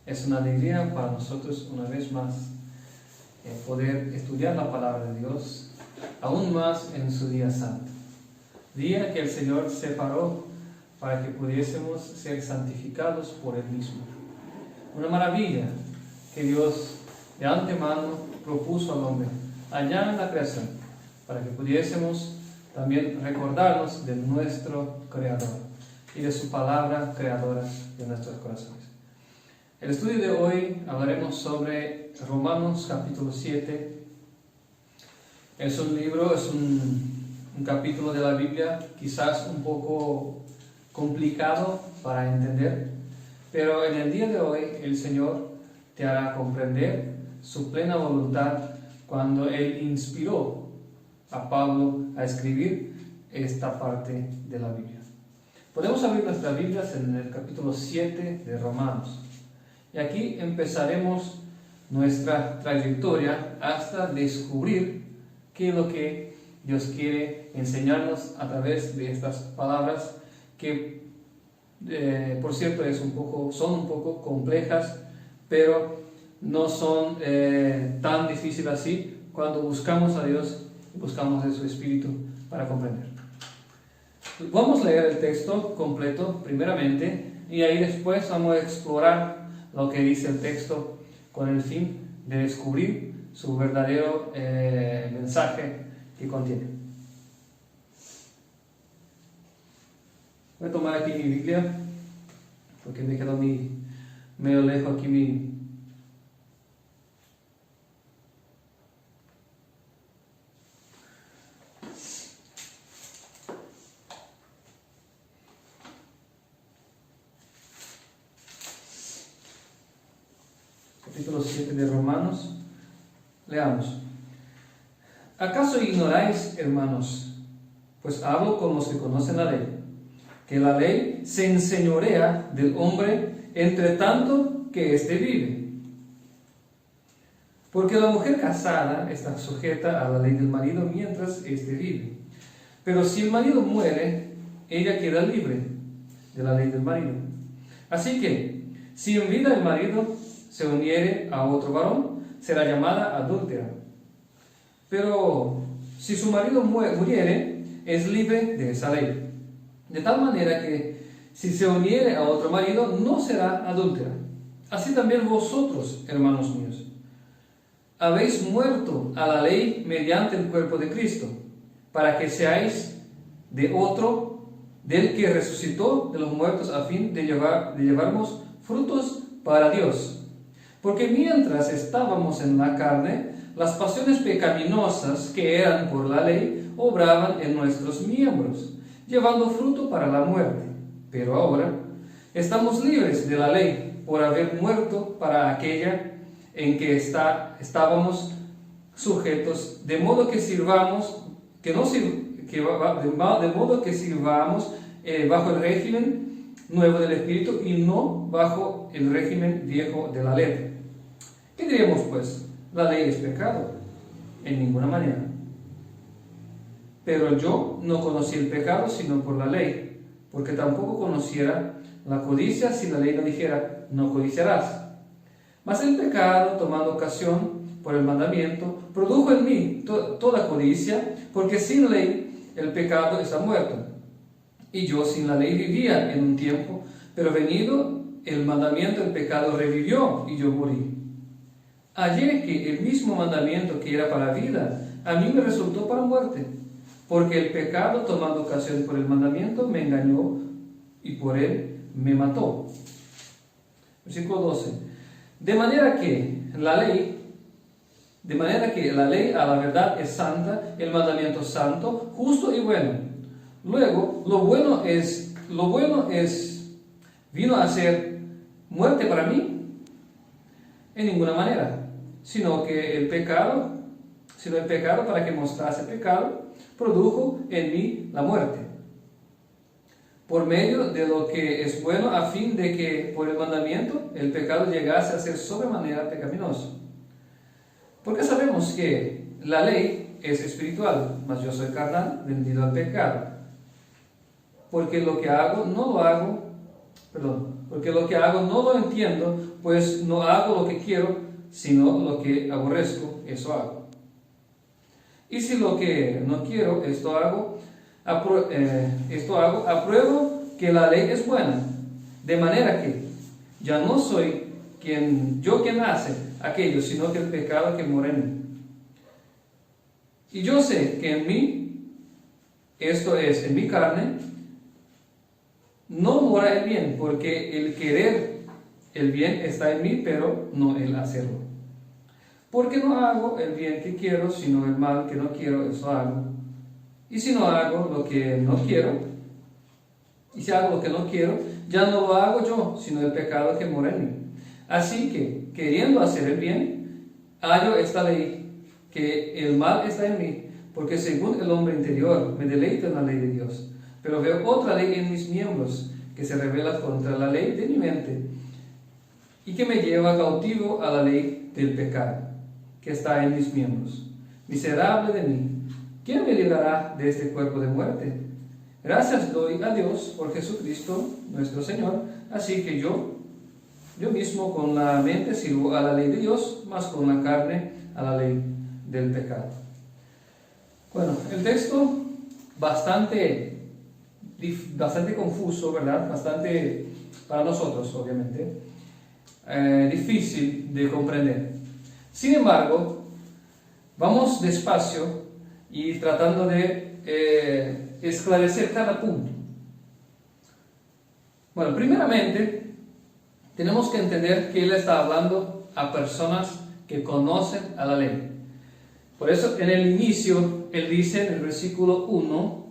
Es una alegría para nosotros una vez más poder estudiar la palabra de Dios, aún más en su día santo. Día que el Señor separó para que pudiésemos ser santificados por Él mismo. Una maravilla que Dios de antemano propuso al hombre allá en la creación, para que pudiésemos también recordarnos de nuestro Creador y de su palabra creadora de nuestros corazones. El estudio de hoy hablaremos sobre Romanos capítulo 7. Es un libro, es un capítulo de la Biblia quizás un poco complicado para entender, pero en el día de hoy el Señor te hará comprender su plena voluntad cuando Él inspiró a Pablo a escribir esta parte de la Biblia. Podemos abrir nuestras Biblias en el capítulo 7 de Romanos. Y aquí empezaremos nuestra trayectoria hasta descubrir qué es lo que Dios quiere enseñarnos a través de estas palabras que, por cierto, son un poco complejas, pero no son tan difíciles así cuando buscamos a Dios y buscamos de su Espíritu para comprender. Vamos a leer el texto completo primeramente y ahí después vamos a explorar lo que dice el texto con el fin de descubrir su verdadero mensaje que contiene. Voy a tomar aquí mi Biblia porque me quedó medio lejos aquí mi capítulo 7 de Romanos. Leamos. ¿Acaso ignoráis, hermanos? Pues hablo con los que conocen la ley, que la ley se enseñorea del hombre entre tanto que éste vive. Porque la mujer casada está sujeta a la ley del marido mientras éste vive. Pero si el marido muere, ella queda libre de la ley del marido. Así que, si en vida el marido se uniere a otro varón, será llamada adúltera. Pero si su marido muriere, es libre de esa ley. De tal manera que si se uniere a otro marido, no será adúltera. Así también vosotros, hermanos míos, habéis muerto a la ley mediante el cuerpo de Cristo, para que seáis de otro, del que resucitó de los muertos, a fin de llevarnos frutos para Dios. Porque mientras estábamos en la carne, las pasiones pecaminosas que eran por la ley obraban en nuestros miembros, llevando fruto para la muerte. Pero ahora estamos libres de la ley por haber muerto para aquella en que estábamos sujetos, de modo que sirvamos bajo el régimen nuevo del Espíritu y no bajo el régimen viejo de la letra. ¿Qué diríamos pues? ¿La ley es pecado? En ninguna manera. Pero yo no conocí el pecado sino por la ley, porque tampoco conociera la codicia si la ley no dijera, no codiciarás. Mas el pecado, tomando ocasión por el mandamiento, produjo en mí toda codicia, porque sin ley el pecado está muerto. Y yo sin la ley vivía en un tiempo, pero venido el mandamiento, el pecado revivió y yo morí. Hallé que el mismo mandamiento que era para vida, a mí me resultó para muerte, porque el pecado, tomando ocasión por el mandamiento, me engañó y por él me mató. Versículo 12. De manera que la ley a la verdad es santa, el mandamiento santo, justo y bueno. Luego, lo bueno vino a ser muerte para mí, en ninguna manera, sino el pecado para que mostrase pecado, produjo en mí la muerte, por medio de lo que es bueno, a fin de que por el mandamiento el pecado llegase a ser sobremanera pecaminoso. Porque sabemos que la ley es espiritual, mas yo soy carnal, vendido al pecado. Porque lo que hago, no lo hago, porque lo que hago no lo entiendo, pues no hago lo que quiero, sino lo que aborrezco, eso hago. Y si lo que no quiero, esto hago, apruebo que la ley es buena, de manera que ya no soy quien hace aquello, sino que el pecado que mora en mí. Y yo sé que en mí, esto es, en mi carne, no mora el bien, porque el querer el bien está en mí, pero no el hacerlo. Porque no hago el bien que quiero, sino el mal que no quiero, eso hago. Y si no hago lo que no quiero, y si hago lo que no quiero, ya no lo hago yo, sino el pecado que mora en mí. Así que, queriendo hacer el bien, hallo esta ley, que el mal está en mí, porque según el hombre interior me deleito en la ley de Dios. Pero veo otra ley en mis miembros, que se revela contra la ley de mi mente, y que me lleva cautivo a la ley del pecado, que está en mis miembros. Miserable de mí, ¿quién me librará de este cuerpo de muerte? Gracias doy a Dios por Jesucristo nuestro Señor. Así que yo mismo con la mente sirvo a la ley de Dios, mas con la carne a la ley del pecado. Bueno, el texto bastante confuso, ¿verdad? Bastante, para nosotros obviamente, difícil de comprender. Sin embargo, vamos despacio y tratando de esclarecer cada punto. Bueno, primeramente, tenemos que entender que él está hablando a personas que conocen a la ley. Por eso, en el inicio, él dice en el versículo 1,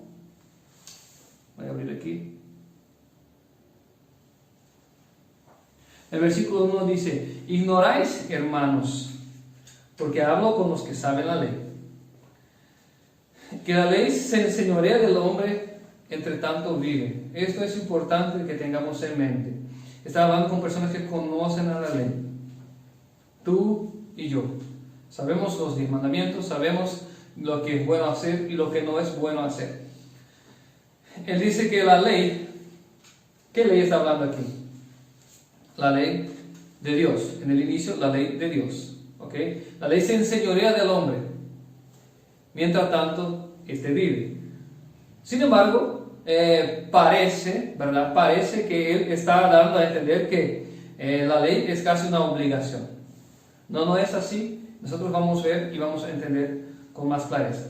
voy a abrir aquí. El versículo 1 dice: ignoráis, hermanos, porque hablo con los que saben la ley, que la ley se enseñorea del hombre entre tanto vive. Esto es importante que tengamos en mente. Está hablando con personas que conocen a la ley. Tú y yo. Sabemos los 10 mandamientos, sabemos lo que es bueno hacer y lo que no es bueno hacer. Él dice que la ley, ¿qué ley está hablando aquí? La ley de Dios. En el inicio, la ley de Dios. ¿Okay? La ley se enseñorea del hombre, mientras tanto, este vive. Sin embargo, parece que él está dando a entender que la ley es casi una obligación. No es así. Nosotros vamos a ver y vamos a entender con más clareza.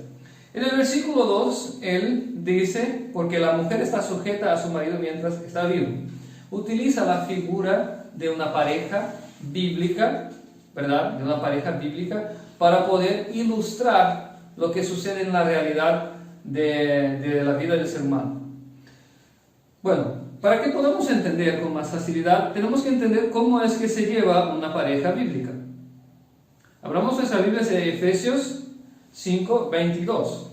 En el versículo 2, él dice: porque la mujer está sujeta a su marido mientras está vivo. Utiliza la figura de una pareja bíblica, ¿verdad? De una pareja bíblica, para poder ilustrar lo que sucede en la realidad de la vida del ser humano. Bueno, para que podamos entender con más facilidad, tenemos que entender cómo es que se lleva una pareja bíblica. Abramos nuestra Biblia de Efesios 5:22.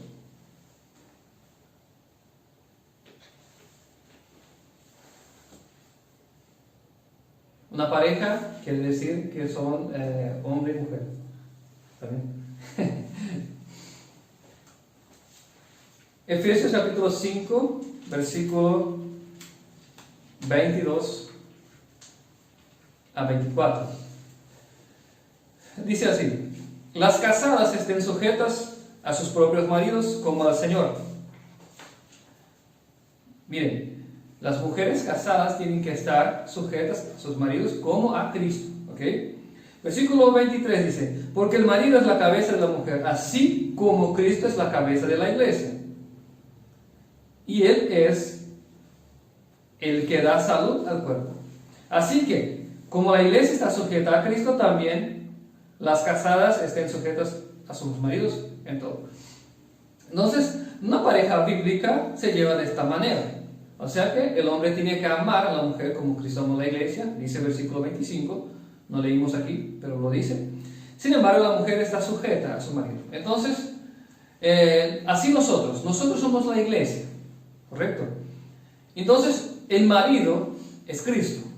Una pareja quiere decir que son hombre y mujer. ¿Está bien? Efesios capítulo 5, versículo 22 a 24. Dice así: las casadas estén sujetas a sus propios maridos como al Señor. Miren, las mujeres casadas tienen que estar sujetas a sus maridos como a Cristo. ¿Ok? Versículo 23 dice: porque el marido es la cabeza de la mujer, así como Cristo es la cabeza de la iglesia. Y Él es el que da salud al cuerpo. Así que, como la iglesia está sujeta a Cristo, también las casadas estén sujetas a sus maridos en todo. Entonces, una pareja bíblica se lleva de esta manera. O sea que el hombre tiene que amar a la mujer como Cristo amó la iglesia, dice el versículo 25, no leímos aquí, pero lo dice. Sin embargo, la mujer está sujeta a su marido. Entonces, así nosotros somos la iglesia, ¿correcto? Entonces, el marido es Cristo.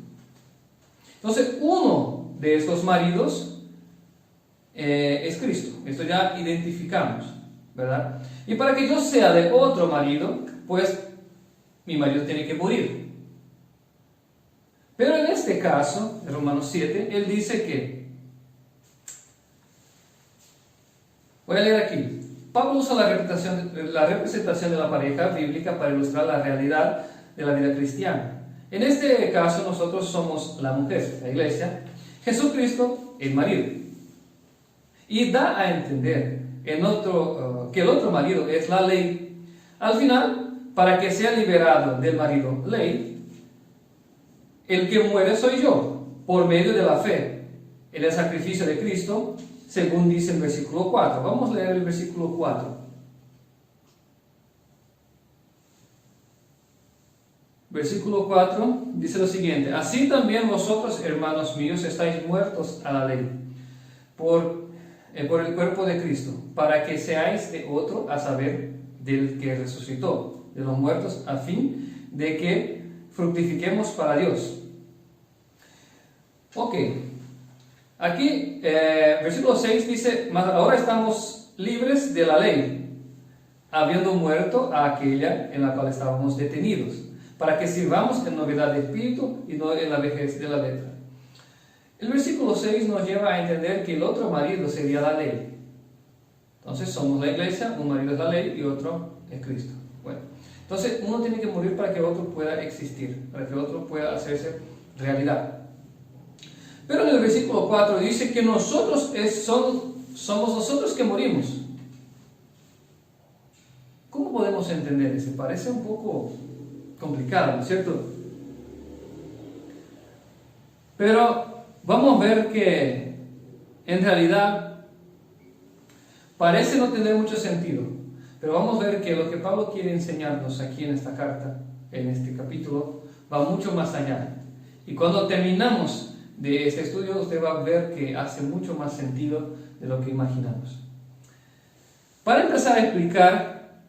Entonces, uno de estos maridos es Cristo. Esto ya identificamos, ¿verdad? Y para que yo sea de otro marido, pues mi marido tiene que morir. Pero en este caso, en Romanos 7, él dice que, voy a leer aquí, Pablo usa la representación de la pareja bíblica para ilustrar la realidad de la vida cristiana. En este caso nosotros somos la mujer, la iglesia, Jesucristo el marido. Y da a entender que el otro marido es la ley. Al final, para que sea liberado del marido ley, el que muere soy yo, por medio de la fe en el sacrificio de Cristo, según dice el versículo 4. Vamos a leer el versículo 4. Versículo 4 dice lo siguiente: así también vosotros, hermanos míos, estáis muertos a la ley, por el cuerpo de Cristo, para que seáis de otro, a saber, del que resucitó de los muertos, a fin de que fructifiquemos para Dios. Ok, aquí versículo 6 dice: mas ahora estamos libres de la ley, habiendo muerto a aquella en la cual estábamos detenidos, para que sirvamos en novedad de espíritu y no en la vejez de la letra. El versículo 6 nos lleva a entender que el otro marido sería la ley. Entonces somos la iglesia, un marido es la ley y otro es Cristo. Bueno, entonces uno tiene que morir para que otro pueda existir, para que otro pueda hacerse realidad. Pero en el versículo 4 dice que nosotros somos nosotros que morimos. ¿Cómo podemos entender eso? Parece un poco complicado, ¿no es cierto? Pero vamos a ver que en realidad parece no tener mucho sentido. Pero vamos a ver que lo que Pablo quiere enseñarnos aquí en esta carta, en este capítulo, va mucho más allá. Y cuando terminamos de este estudio, usted va a ver que hace mucho más sentido de lo que imaginamos. Para empezar a explicar,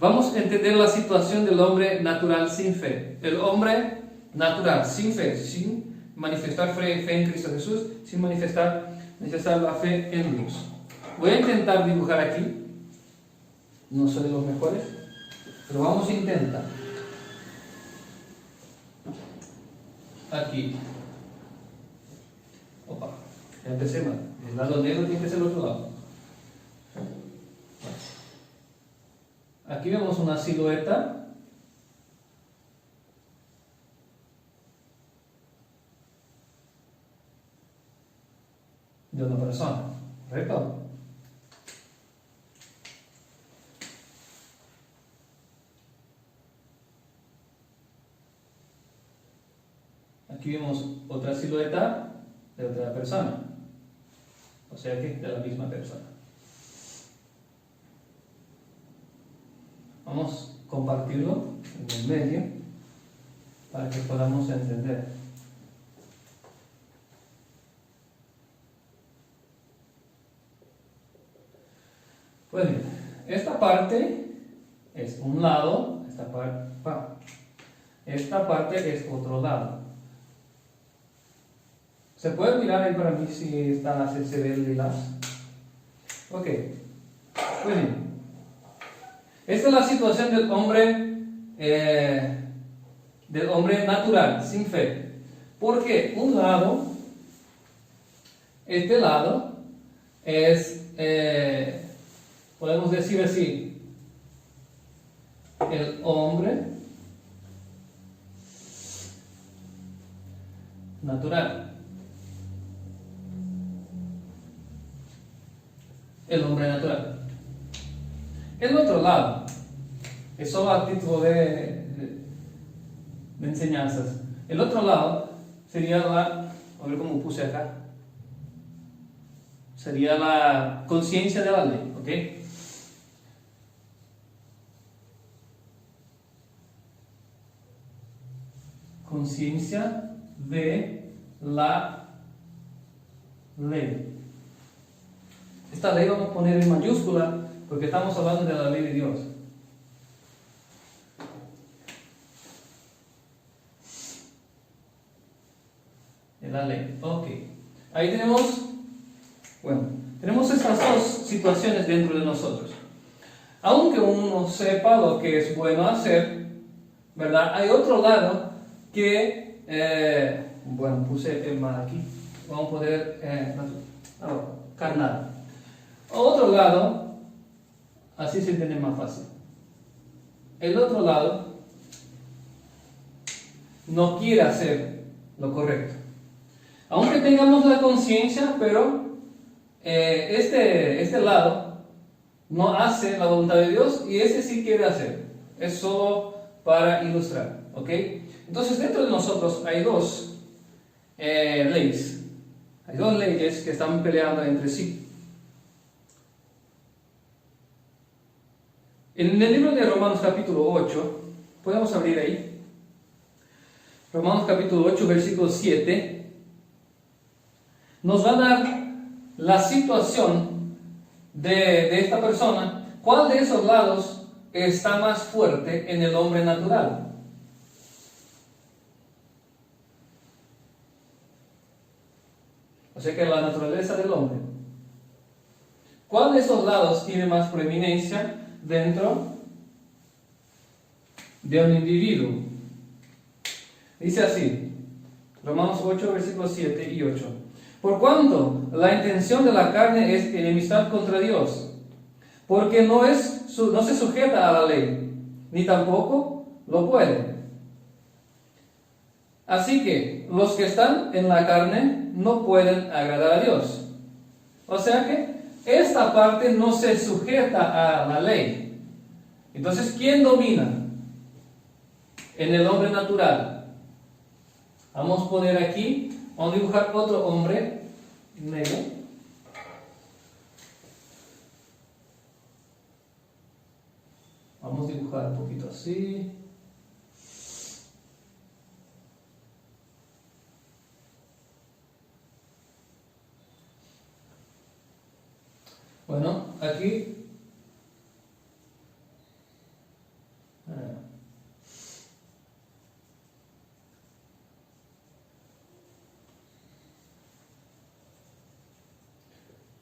vamos a entender la situación del hombre natural sin fe. El hombre natural sin fe, sin manifestar fe en Cristo Jesús, sin manifestar la fe en Dios. Voy a intentar dibujar aquí. No soy de los mejores, pero vamos a intentar. Aquí. Opa, ya empecé mal. El lado negro tiene que ser el otro lado. Aquí vemos una silueta. De una persona, ¿correcto? Aquí vemos otra silueta de otra persona, o sea que de la misma persona. Vamos a compartirlo en el medio para que podamos entender. Pues bien, esta parte es un lado, esta parte es otro lado. ¿Se puede mirar ahí para mí si se ve el lilás? Ok, muy bien. Esta es la situación del hombre natural, sin fe. Porque un lado, este lado, es, podemos decir así, el hombre natural. El hombre natural. El otro lado, es solo a título de enseñanzas. El otro lado sería a ver cómo puse acá, sería la conciencia de la ley, ¿ok? Conciencia de la ley. Esta ley vamos a poner en mayúscula porque estamos hablando de la ley de Dios. De la ley. Ok. Ahí tenemos estas dos situaciones dentro de nosotros. Aunque uno sepa lo que es bueno hacer, ¿verdad? Hay otro lado que bueno, puse el mal aquí, vamos a poner carnal. Otro lado, así se entiende más fácil. El otro lado no quiere hacer lo correcto. Aunque tengamos la conciencia, pero este lado no hace la voluntad de Dios y ese sí quiere hacer. Es solo para ilustrar, ¿ok? Entonces dentro de nosotros hay dos leyes. Hay dos leyes que están peleando entre sí. En el libro de Romanos capítulo 8, podemos abrir ahí. Romanos capítulo 8, versículo 7, nos va a dar la situación de esta persona. ¿Cuál de esos lados está más fuerte en el hombre natural? O sea que la naturaleza del hombre. ¿Cuál de esos lados tiene más preeminencia dentro de un individuo? Dice así, Romanos 8, versículos 7 y 8. Por cuanto la intención de la carne es enemistad contra Dios, porque no se sujeta a la ley, ni tampoco lo puede. Así que los que están en la carne no pueden agradar a Dios. O sea que esta parte no se sujeta a la ley. Entonces, ¿quién domina en el hombre natural? Vamos a poner aquí, vamos a dibujar otro hombre negro. Vamos a dibujar un poquito así. Bueno, aquí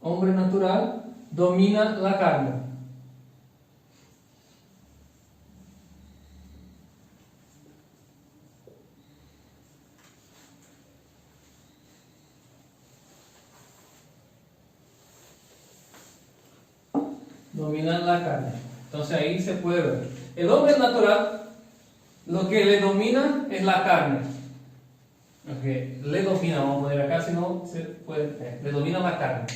hombre natural domina la carne. Dominan la carne. Entonces ahí se puede ver. El hombre natural, lo que le domina es la carne. Okay. Le domina, vamos a poner acá, si no se puede. Le domina la carne.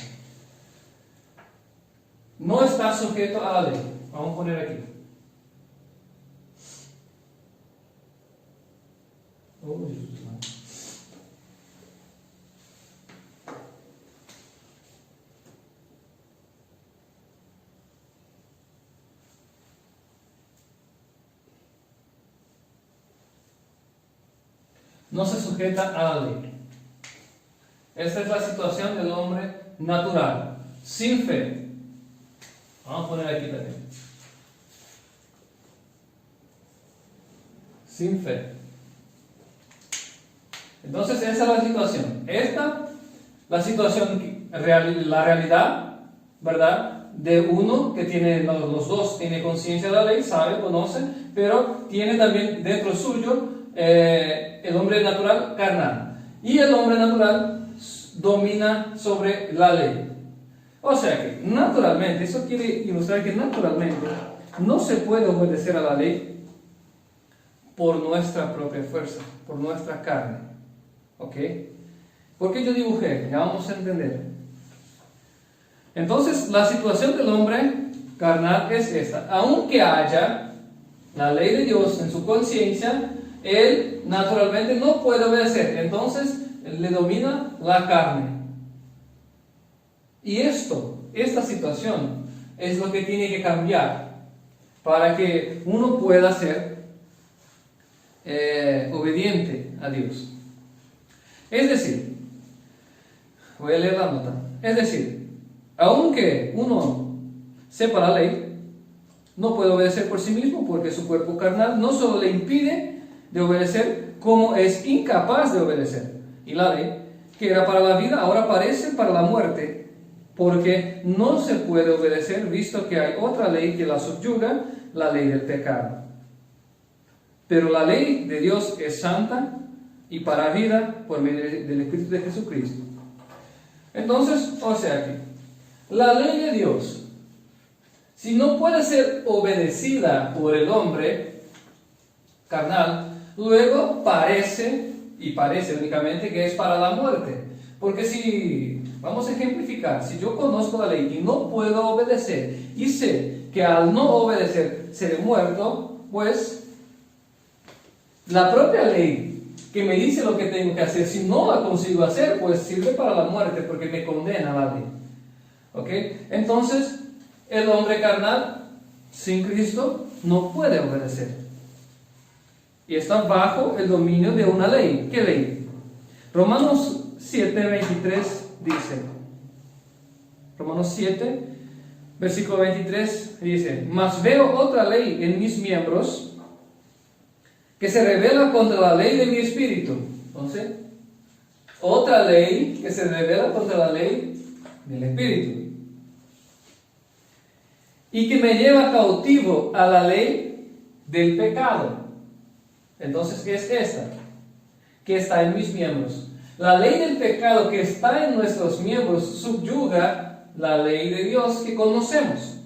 No está sujeto a la ley. Vamos a poner aquí. No se sujeta a la ley. Esta es la situación del hombre natural, sin fe. Vamos a poner aquí también. Sin fe. Entonces esa es la situación. La situación, la realidad, ¿verdad? De uno que tiene, los dos tiene conciencia de la ley, sabe, conoce, pero tiene también dentro suyo el hombre natural carnal. Y el hombre natural domina sobre la ley. O sea que naturalmente, eso quiere ilustrar que naturalmente no se puede obedecer a la ley por nuestra propia fuerza, por nuestra carne. ¿Ok? ¿Por qué yo dibujé? Ya vamos a entender. Entonces, la situación del hombre carnal es esta. Aunque haya la ley de Dios en su conciencia, él naturalmente no puede obedecer. Entonces, le domina la carne. Y esta situación es lo que tiene que cambiar para que uno pueda ser obediente a Dios. Es decir, voy a leer la nota. Es decir, aunque uno sepa la ley, no puede obedecer por sí mismo porque su cuerpo carnal no solo le impide de obedecer, como es incapaz de obedecer. Y la ley, que era para la vida, ahora parece para la muerte, porque no se puede obedecer, visto que hay otra ley que la subyuga, la ley del pecado. Pero la ley de Dios es santa, y para vida por medio del Espíritu de Jesucristo. Entonces, o sea que la ley de Dios, si no puede ser obedecida por el hombre carnal, luego parece únicamente que es para la muerte. Porque si, vamos a ejemplificar, si yo conozco la ley y no puedo obedecer, y sé que al no obedecer seré muerto, pues la propia ley que me dice lo que tengo que hacer, si no la consigo hacer, pues sirve para la muerte, porque me condena la ley. ¿Ok? Entonces, el hombre carnal, sin Cristo, no puede obedecer. Y está bajo el dominio de una ley. ¿Qué ley? Romanos 7:23 dice, Romanos 7, versículo 23 dice, mas veo otra ley en mis miembros, que se revela contra la ley de mi espíritu. Entonces, otra ley que se revela contra la ley del espíritu. Y que me lleva cautivo a la ley del pecado. Entonces, ¿qué es esta? Que está en mis miembros. La ley del pecado que está en nuestros miembros subyuga la ley de Dios que conocemos.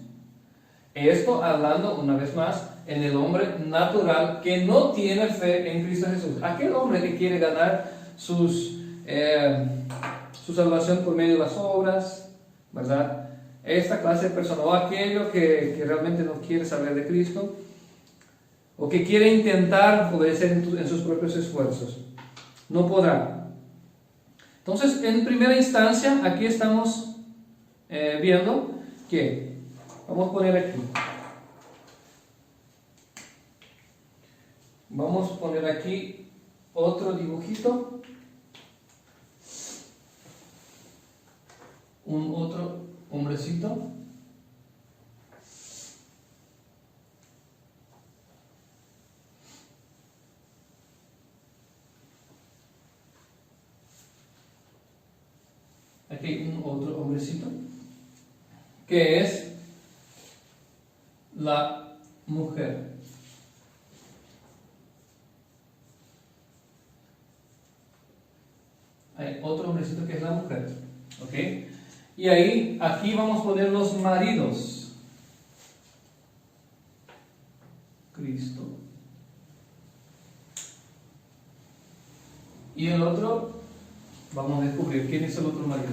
Esto hablando una vez más en el hombre natural que no tiene fe en Cristo Jesús. Aquel hombre que quiere ganar su salvación por medio de las obras, ¿verdad? Esta clase de persona, o aquello que realmente no quiere saber de Cristo, o que quiere intentar obedecer en sus propios esfuerzos, no podrá. Entonces, en primera instancia, aquí estamos viendo que, vamos a poner aquí, vamos a poner aquí otro dibujito, un otro hombrecito. Aquí hay un otro hombrecito, que es la mujer. Hay otro hombrecito que es la mujer. ¿Ok? Y ahí, aquí vamos a poner los maridos. Cristo. Y el otro, vamos a descubrir quién es el otro marido.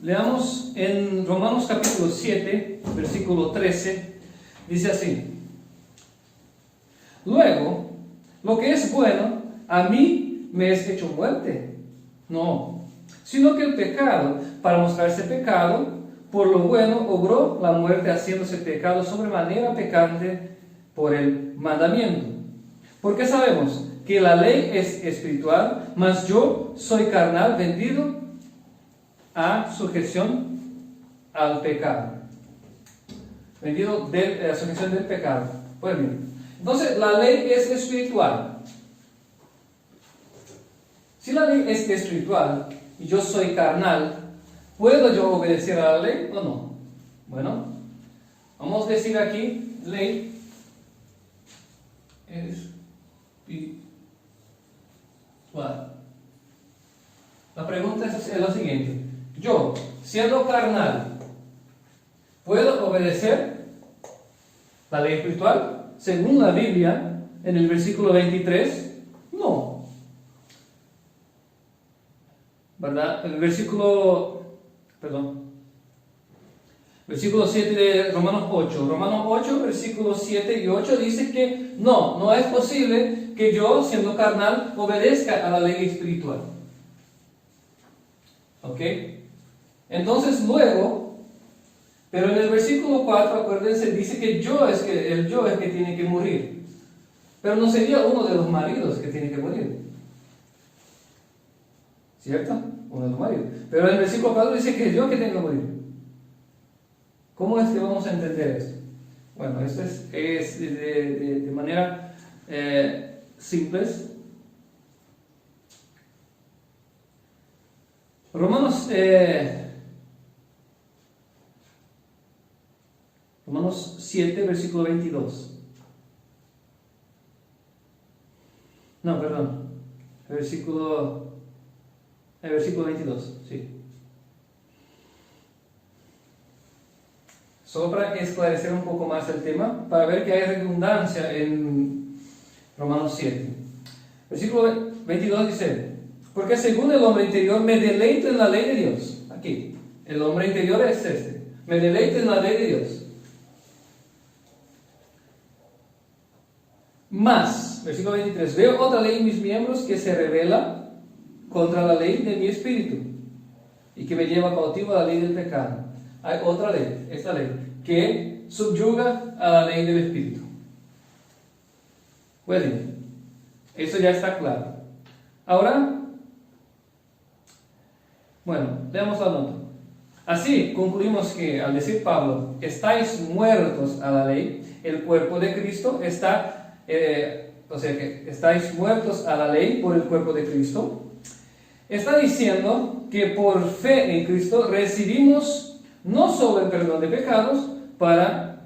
Leamos en Romanos capítulo 7, versículo 13, dice así: luego, lo que es bueno, a mí me es hecho muerte. No, sino que el pecado, para mostrarse pecado, por lo bueno obró la muerte, haciéndose pecado sobremanera pecante por el mandamiento. Porque sabemos que la ley es espiritual, mas yo soy carnal, vendido a sujeción al pecado. Vendido a sujeción del pecado. Pues bien, entonces la ley es espiritual. Si la ley es espiritual y yo soy carnal, ¿puedo yo obedecer a la ley o no? Bueno, vamos a decir aquí, ley espiritual. La pregunta es la siguiente: yo, siendo carnal, ¿puedo obedecer la ley espiritual? Según la Biblia, en el versículo 23, no. ¿Verdad? El versículo 7 de Romanos 8. Romanos 8, versículos 7 y 8 dice que no es posible que yo, siendo carnal, obedezca a la ley espiritual. ¿Ok? Entonces luego, pero en el versículo 4, acuérdense, dice que el yo es que tiene que morir. Pero no sería uno de los maridos que tiene que morir. ¿Cierto? Uno de los maridos. Pero en el versículo 4 dice que es yo que tengo que morir. ¿Cómo es que vamos a entender esto? Bueno, esto es de manera simple. Romanos Romanos 7, versículo 22. No, perdón. Versículo 22, sí. Solo para esclarecer un poco más el tema, para ver que hay redundancia en Romanos 7. Versículo 22 dice: porque según el hombre interior me deleito en la ley de Dios. Aquí, el hombre interior es este. Me deleito en la ley de Dios. Más, versículo 23, veo otra ley en mis miembros que se revela contra la ley de mi espíritu y que me lleva cautivo a la ley del pecado. Hay otra ley, esta ley, que subyuga a la ley del espíritu. Pues bien, eso ya está claro. Ahora, bueno, leamos la nota. Así concluimos que al decir Pablo, estáis muertos a la ley, el cuerpo de Cristo está, o sea que estáis muertos a la ley por el cuerpo de Cristo, está diciendo que por fe en Cristo recibimos no solo el perdón de pecados para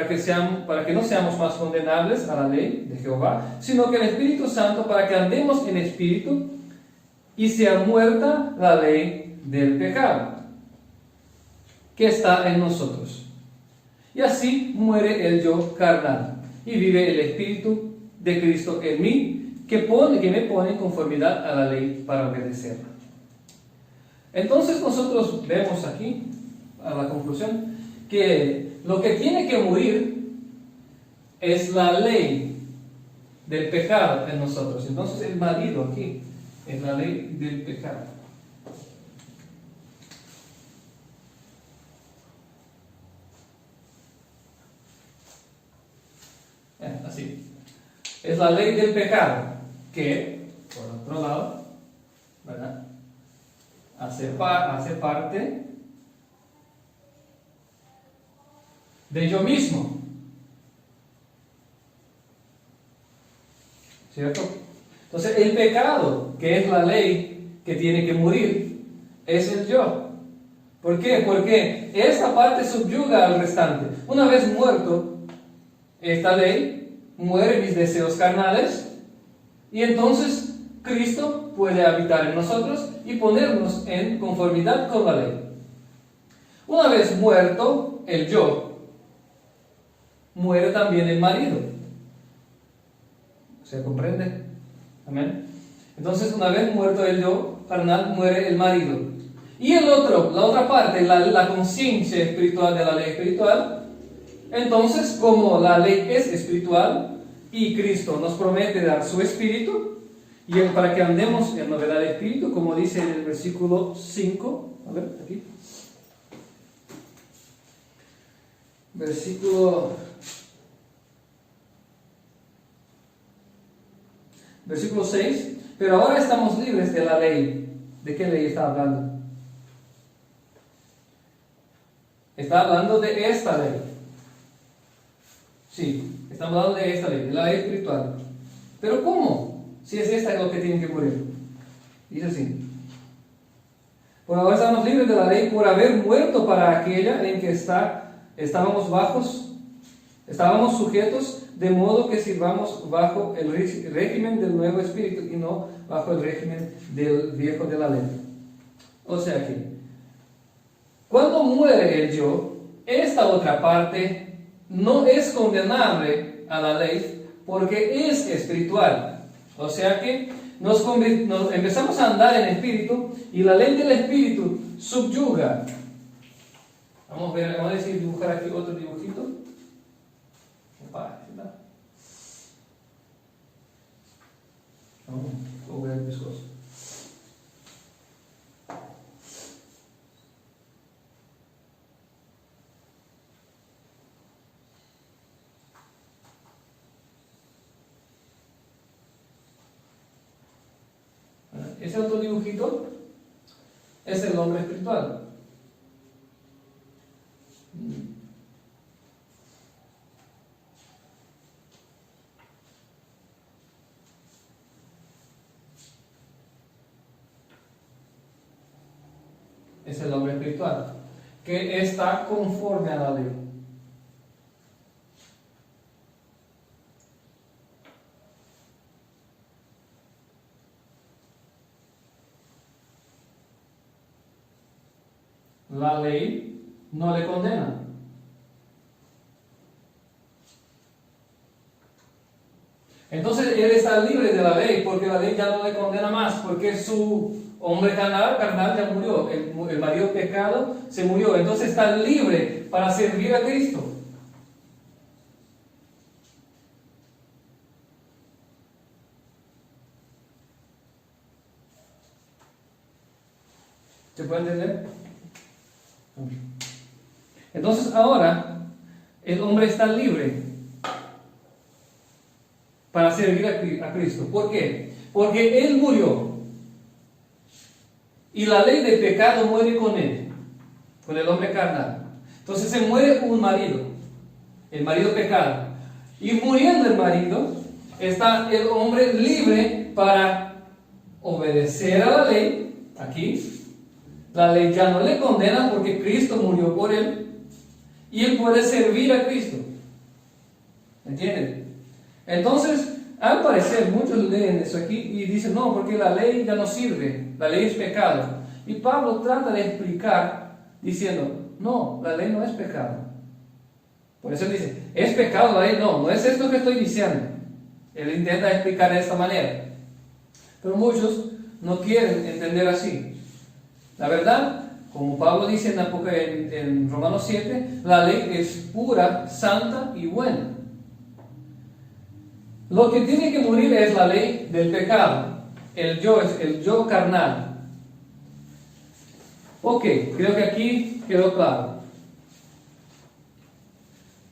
que no seamos más condenables a la ley de Jehová, sino que el Espíritu Santo para que andemos en espíritu y sea muerta la ley del pecado que está en nosotros. Y así muere el yo carnal y vive el Espíritu de Cristo en mí, que me pone en conformidad a la ley para obedecerla. Entonces nosotros vemos aquí, a la conclusión, que lo que tiene que morir es la ley del pecado en nosotros. Entonces el marido aquí es la ley del pecado. Así. Es la ley del pecado que, por otro lado, ¿verdad?, hace parte de yo mismo. ¿Cierto? Entonces, el pecado, que es la ley que tiene que morir, es el yo. ¿Por qué? Porque esta parte subyuga al restante. Una vez muerto esta ley, mueren mis deseos carnales y entonces Cristo puede habitar en nosotros y ponernos en conformidad con la ley. Una vez muerto el yo, muere también el marido. ¿Se comprende? Amén. Entonces, una vez muerto el yo carnal, muere el marido. Y la otra parte, la conciencia espiritual de la ley espiritual. Entonces, como la ley es espiritual y Cristo nos promete dar su espíritu, y para que andemos en novedad de espíritu, como dice en el versículo 5, a ver, aquí. Versículo 6, pero ahora estamos libres de la ley. ¿De qué ley está hablando? Está hablando de esta ley. Sí, estamos hablando de esta ley, de la ley espiritual. ¿Pero cómo? Si es esta lo que tiene que morir. Dice así: por ahora estamos libres de la ley por haber muerto para aquella en que estábamos sujetos, de modo que sirvamos bajo el régimen del nuevo espíritu y no bajo el régimen del viejo de la ley. O sea que, cuando muere el yo, esta otra parte no es condenable a la ley porque es espiritual. O sea que nos empezamos a andar en espíritu y la ley del espíritu subyuga. Vamos a dibujar aquí otro dibujito. Vamos a ver el pescozo. Ese otro dibujito es el hombre espiritual. Es el hombre espiritual, que está conforme a la ley. la ley no le condena. Entonces él está libre de la ley porque la ley ya no le condena más, porque su hombre carnal ya murió, el marido pecado se murió, entonces está libre para servir a Cristo. ¿Se puede entender? Entonces ahora el hombre está libre para servir a Cristo. ¿Por qué? Porque Él murió y la ley del pecado muere con Él, con el hombre carnal. Entonces se muere un marido, el marido pecado, y muriendo el marido está el hombre libre para obedecer a la ley. Aquí la ley ya no le condena porque Cristo murió por él y él puede servir a Cristo. ¿Entienden? Entonces, al parecer, muchos leen eso aquí y dicen, no, porque la ley ya no sirve, la ley es pecado. Y Pablo trata de explicar diciendo, no, la ley no es pecado. Por eso él dice, ¿es pecado la ley? No, no es esto que estoy diciendo. Él intenta explicar de esta manera. Pero muchos no quieren entender así. La verdad, como Pablo dice en Romanos 7, la ley es pura, santa y buena. Lo que tiene que morir es la ley del pecado, el yo carnal. Ok, creo que aquí quedó claro.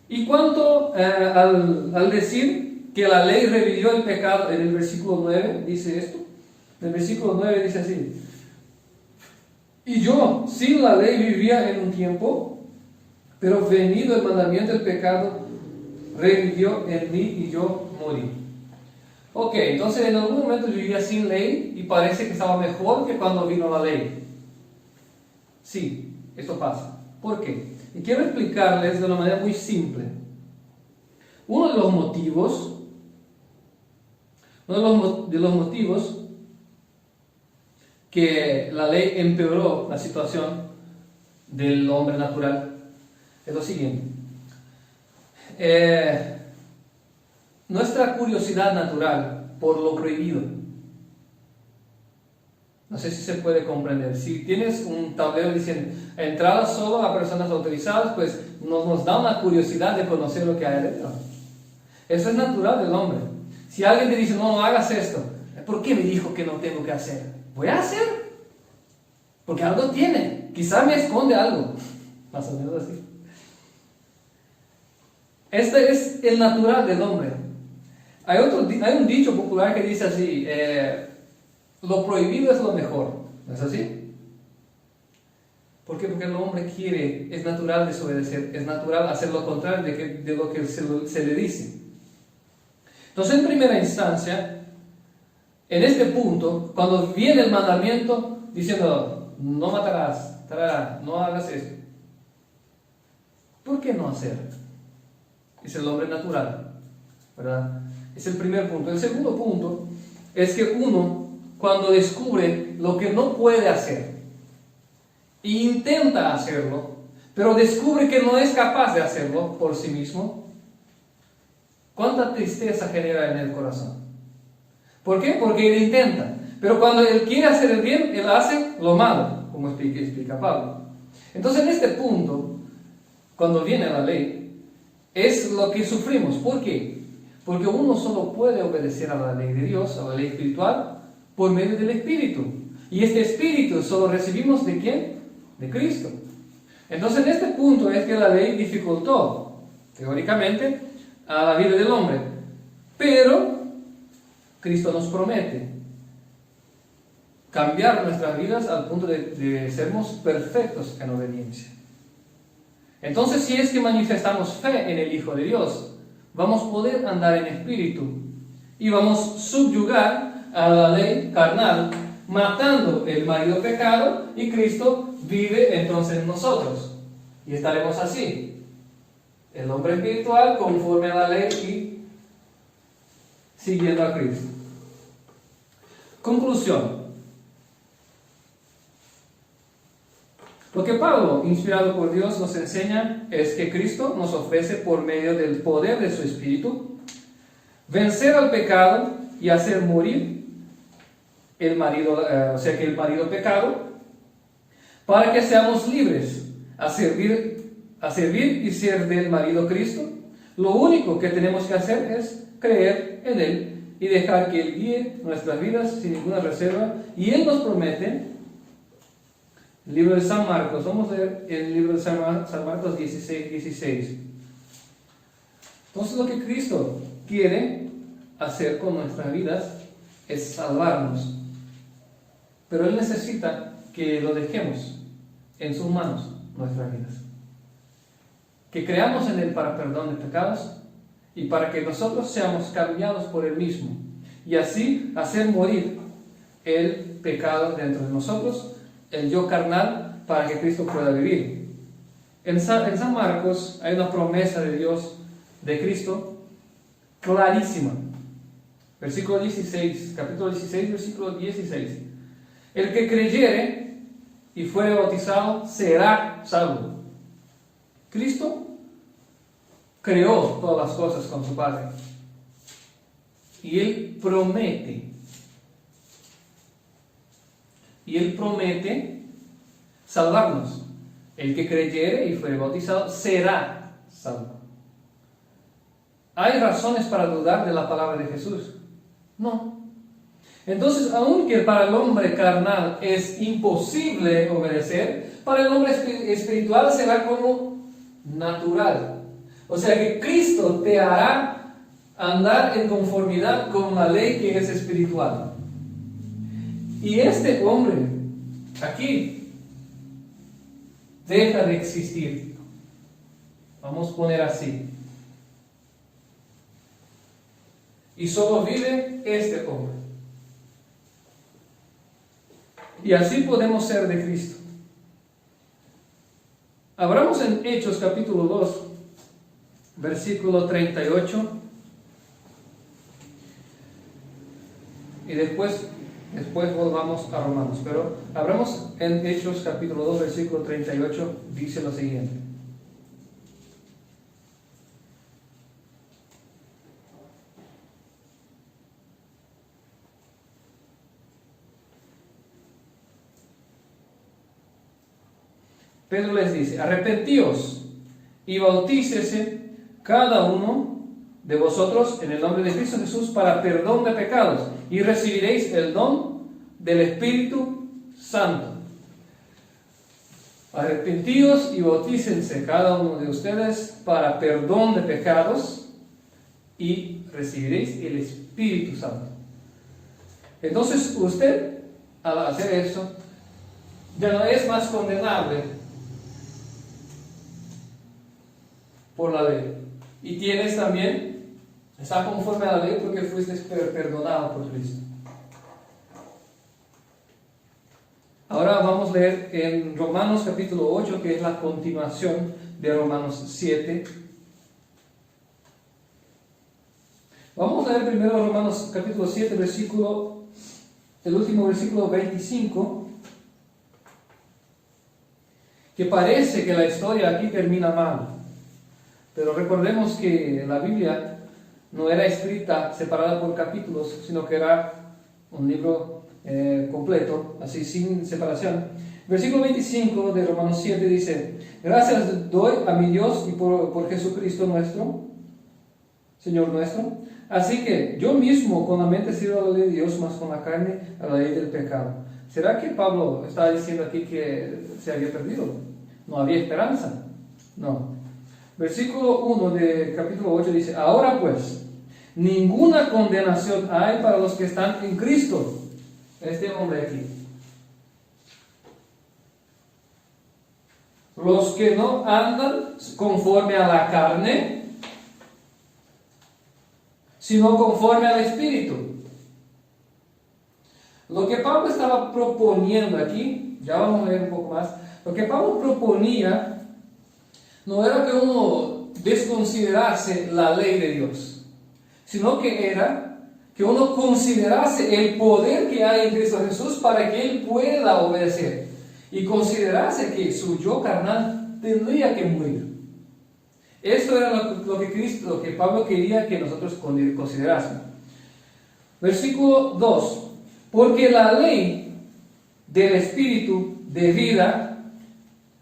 Y cuanto al decir que la ley revivió el pecado, en el versículo 9 dice esto. En el versículo 9 dice así: y yo, sin la ley, vivía en un tiempo, pero venido el mandamiento del pecado, revivió en mí y yo morí. Ok, entonces en algún momento yo vivía sin ley y parece que estaba mejor que cuando vino la ley. Sí, esto pasa. ¿Por qué? Y quiero explicarles de una manera muy simple. Uno de los motivos que la ley empeoró la situación del hombre natural es lo siguiente. Nuestra curiosidad natural por lo prohibido. No sé si se puede comprender. Si tienes un tablero diciendo entrada solo a personas autorizadas, pues nos da una curiosidad de conocer lo que hay adentro. Eso es natural del hombre. Si alguien te dice, no hagas esto, ¿por qué me dijo que no tengo que hacer? Voy a hacer, porque algo tiene, quizá me esconde algo, más o menos así. Este es el natural del hombre. Hay un dicho popular que dice así, lo prohibido es lo mejor, ¿no es así? ¿Por qué? Porque el hombre quiere, es natural desobedecer, es natural hacer lo contrario de lo que se le dice. Entonces, en primera instancia, en este punto, cuando viene el mandamiento diciendo, no matarás, no hagas esto, ¿por qué no hacer? Es el hombre natural, ¿verdad? Es el primer punto. El segundo punto es que uno, cuando descubre lo que no puede hacer e intenta hacerlo, pero descubre que no es capaz de hacerlo por sí mismo, ¿cuánta tristeza genera en el corazón? ¿Por qué? Porque él intenta. Pero cuando él quiere hacer el bien, él hace lo malo, como explica Pablo. Entonces, en este punto, cuando viene la ley, es lo que sufrimos. ¿Por qué? Porque uno solo puede obedecer a la ley de Dios, a la ley espiritual, por medio del Espíritu. Y este Espíritu solo recibimos ¿de quién? De Cristo. Entonces, en este punto es que la ley dificultó, teóricamente, a la vida del hombre. Pero Cristo nos promete cambiar nuestras vidas al punto de sermos perfectos en obediencia. Entonces, si es que manifestamos fe en el Hijo de Dios, vamos a poder andar en espíritu y vamos a subyugar a la ley carnal, matando el marido pecado, y Cristo vive entonces en nosotros. Y estaremos así, el hombre espiritual conforme a la ley y siguiendo a Cristo. Conclusión. Lo que Pablo, inspirado por Dios, nos enseña es que Cristo nos ofrece por medio del poder de su Espíritu vencer al pecado y hacer morir el marido, que el marido pecado, para que seamos libres a servir y ser del marido Cristo. Lo único que tenemos que hacer es creer en Él y dejar que Él guíe nuestras vidas sin ninguna reserva. Y Él nos promete, el libro de San Marcos, vamos a leer el libro de San Marcos 16. Entonces lo que Cristo quiere hacer con nuestras vidas es salvarnos, pero Él necesita que lo dejemos en sus manos, nuestras vidas, que creamos en Él para perdón de pecados y para que nosotros seamos cambiados por Él mismo y así hacer morir el pecado dentro de nosotros, el yo carnal, para que Cristo pueda vivir. En San Marcos hay una promesa de Dios, de Cristo, clarísima. Versículo 16, capítulo 16, versículo 16. El que creyere y fuere bautizado será salvo. Cristo creó todas las cosas con su Padre y Él promete salvarnos. El que creyere y fuere bautizado será salvo. ¿Hay razones para dudar de la palabra de Jesús? No. Entonces, aunque para el hombre carnal es imposible obedecer, para el hombre espiritual será como natural. O sea que Cristo te hará andar en conformidad con la ley que es espiritual. Y este hombre aquí deja de existir. Vamos a poner así. Y solo vive este hombre. Y así podemos ser de Cristo. Abramos en Hechos capítulo 2, versículo 38. Y después volvamos a Romanos. Pero abramos en Hechos capítulo 2, versículo 38. Dice lo siguiente. Pedro les dice: arrepentíos y bautícese cada uno de vosotros en el nombre de Cristo Jesús para perdón de pecados, y recibiréis el don del Espíritu Santo. Arrepentíos y bautícense cada uno de ustedes para perdón de pecados, y recibiréis el Espíritu Santo. Entonces usted, al hacer eso, ya no es más condenable por la ley. Y tienes también, está conforme a la ley porque fuiste perdonado por Cristo. Ahora vamos a leer en Romanos capítulo 8, que es la continuación de Romanos 7. Vamos a leer primero Romanos capítulo 7, el último versículo 25, que parece que la historia aquí termina mal. Pero recordemos que la Biblia no era escrita separada por capítulos, sino que era un libro completo, así sin separación. Versículo 25 de Romanos 7 dice: gracias doy a mi Dios y por Jesucristo nuestro, Señor nuestro. Así que yo mismo con la mente sirvo a la ley de Dios, más con la carne a la ley del pecado. ¿Será que Pablo está diciendo aquí que se había perdido? ¿No había esperanza? No. Versículo 1 de capítulo 8 dice: ahora pues, ninguna condenación hay para los que están en Cristo. Este hombre aquí. Los que no andan conforme a la carne, sino conforme al Espíritu. Lo que Pablo estaba proponiendo aquí, ya vamos a leer un poco más, lo que Pablo proponía no era que uno desconsiderase la ley de Dios, sino que era que uno considerase el poder que hay en Cristo Jesús para que Él pueda obedecer. y considerase que su yo carnal tendría que morir. Esto era lo que Pablo quería que nosotros considerásemos. Versículo 2. Porque la ley del Espíritu de vida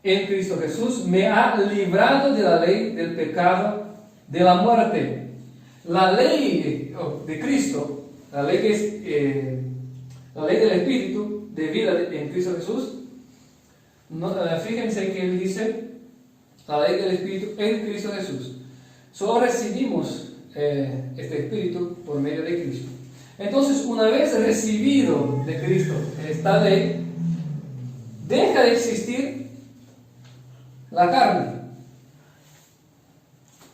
en Cristo Jesús me ha librado de la ley del pecado, de la muerte. La ley de Cristo, la ley que es la ley del Espíritu de vida en Cristo Jesús, fíjense que él dice la ley del Espíritu en Cristo Jesús. Solo recibimos este Espíritu por medio de Cristo. Entonces, una vez recibido de Cristo esta ley, deja de existir la carne.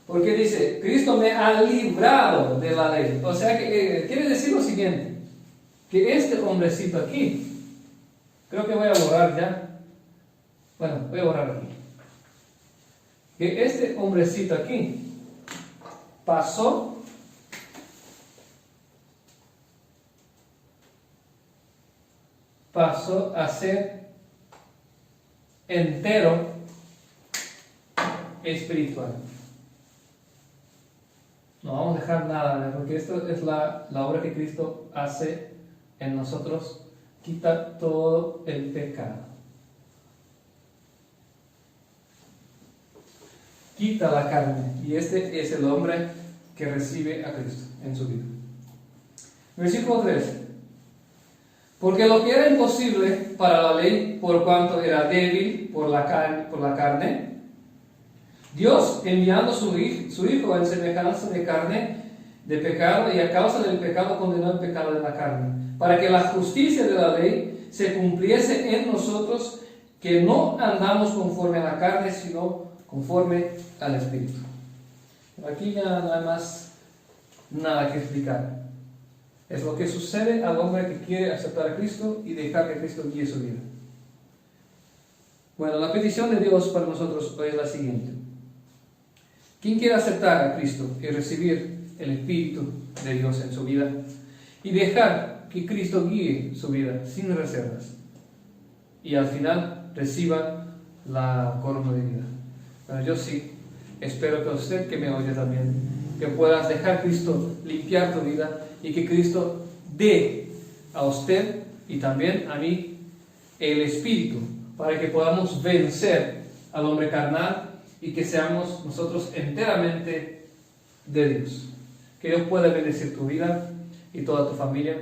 Porque dice, Cristo me ha librado de la ley. O sea que quiere decir lo siguiente, que este hombrecito aquí, creo que voy a borrar ya. Bueno, voy a borrar aquí. Que este hombrecito aquí pasó a ser entero espiritual. No vamos a dejar nada, porque esto es la obra que Cristo hace en nosotros, quita todo el pecado. Quita la carne, y este es el hombre que recibe a Cristo en su vida. Versículo 3. Porque lo que era imposible para la ley, por cuanto era débil por la carne, Dios, enviando su Hijo en semejanza de carne, de pecado, y a causa del pecado condenó el pecado de la carne, para que la justicia de la ley se cumpliese en nosotros, que no andamos conforme a la carne, sino conforme al Espíritu. Aquí ya no hay más nada que explicar. Es lo que sucede al hombre que quiere aceptar a Cristo y dejar que Cristo guíe su vida. Bueno, la petición de Dios para nosotros hoy es la siguiente. ¿Quién quiere aceptar a Cristo y recibir el Espíritu de Dios en su vida y dejar que Cristo guíe su vida sin reservas y al final reciba la corona de vida? Bueno, yo sí, espero que usted que me oye también, que puedas dejar Cristo limpiar tu vida y que Cristo dé a usted y también a mí el Espíritu para que podamos vencer al hombre carnal y que seamos nosotros enteramente de Dios. Que Dios pueda bendecir tu vida y toda tu familia.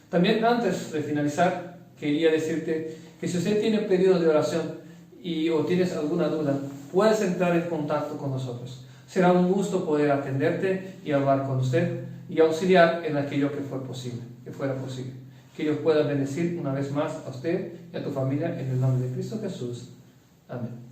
También antes de finalizar, quería decirte que si usted tiene pedidos de oración o tienes alguna duda, puedes entrar en contacto con nosotros. Será un gusto poder atenderte y hablar con usted y auxiliar en aquello que fuera posible. Que Dios pueda bendecir una vez más a usted y a tu familia en el nombre de Cristo Jesús. Amén.